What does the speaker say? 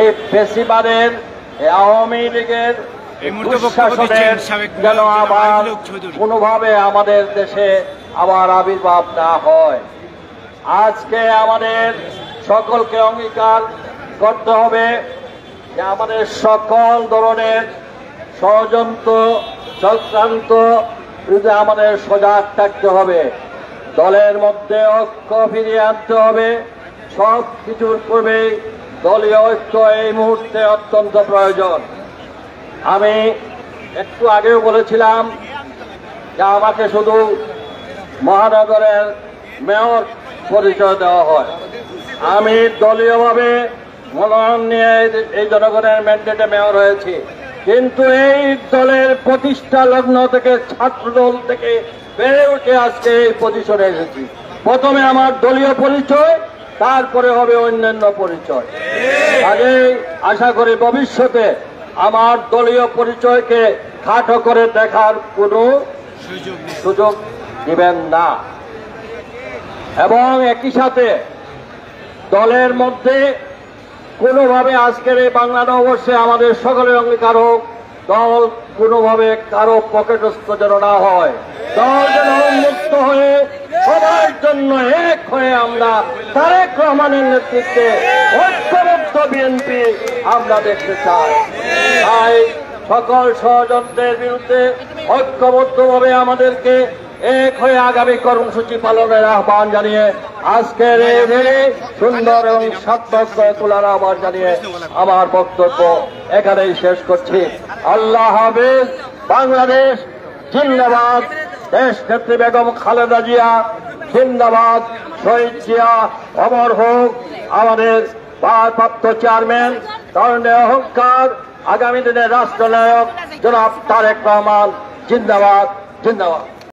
এই ফেসিবাদের আওয়ামী লীগের দুঃশাসনের যেন আবার কোনোভাবে আমাদের দেশে আবার আবির্ভাব না হয়। আজকে আমাদের সকলকে অঙ্গীকার করতে হবে যে আমাদের সকল ধরনের ষড়যন্ত্র চক্রান্ত বিরুদ্ধে আমাদের সজাগ থাকতে হবে। দলের মধ্যে ঐক্য ফিরিয়ে আনতে হবে। সব কিছুর পূর্বে দলীয় ঐক্য এই মুহূর্তে অত্যন্ত প্রয়োজন। আমি একটু আগেও বলেছিলাম যে আমাকে শুধু মহানগরের মেয়র পরিচয় দেওয়া হয়। আমি দলীয়ভাবে মনোনয়ন নিয়ে এই জনগণের ম্যান্ডেটে মেয়র হয়েছি, কিন্তু এই দলের প্রতিষ্ঠা লগ্ন থেকে ছাত্রদল থেকে বেড়ে উঠে আজকে এই পজিশনে এসেছি। প্রথমে আমার দলীয় পরিচয়, তারপরে হবে অন্যান্য পরিচয়। আগে আশা করি ভবিষ্যতে আমার দলীয় পরিচয়কে খাটো করে দেখার কোনো সুযোগ দিবেন না। এবং একই সাথে দলের মধ্যে কোনোভাবে আজকের এই বাংলা নববর্ষে আমাদের সকলের অঙ্গীকার হোক, দল কোনোভাবে কারো পকেটস্থ যেন না হয়। দল যেন মুক্ত হয়ে সবার জন্য এক হয়ে আমরা তারেক রহমানের নেতৃত্বে ঐক্যবদ্ধ বিএনপি আমরা দেখতে চাই। তাই সকল ষড়যন্ত্রের বিরুদ্ধে ঐক্যবদ্ধভাবে আমাদেরকে এক হয়ে আগামী কর্মসূচি পালনের আহ্বান জানিয়ে আজকের এই রেলি সুন্দর এবং সার্থক করে তোলার আহ্বান জানিয়ে আমার বক্তব্য এখানেই শেষ করছি। আল্লাহ হাফেজ। বাংলাদেশ জিন্দাবাদ। দেশ নেত্রী বেগম খালেদা জিয়া জিন্দাবাদ। শহীদ জিয়া অমর হোক। আমাদের ভারপ্রাপ্ত চেয়ারম্যান তরুণের অহংকার আগামী দিনের রাষ্ট্রনায়ক জনাব তারেক রহমান জিন্দাবাদ জিন্দাবাদ।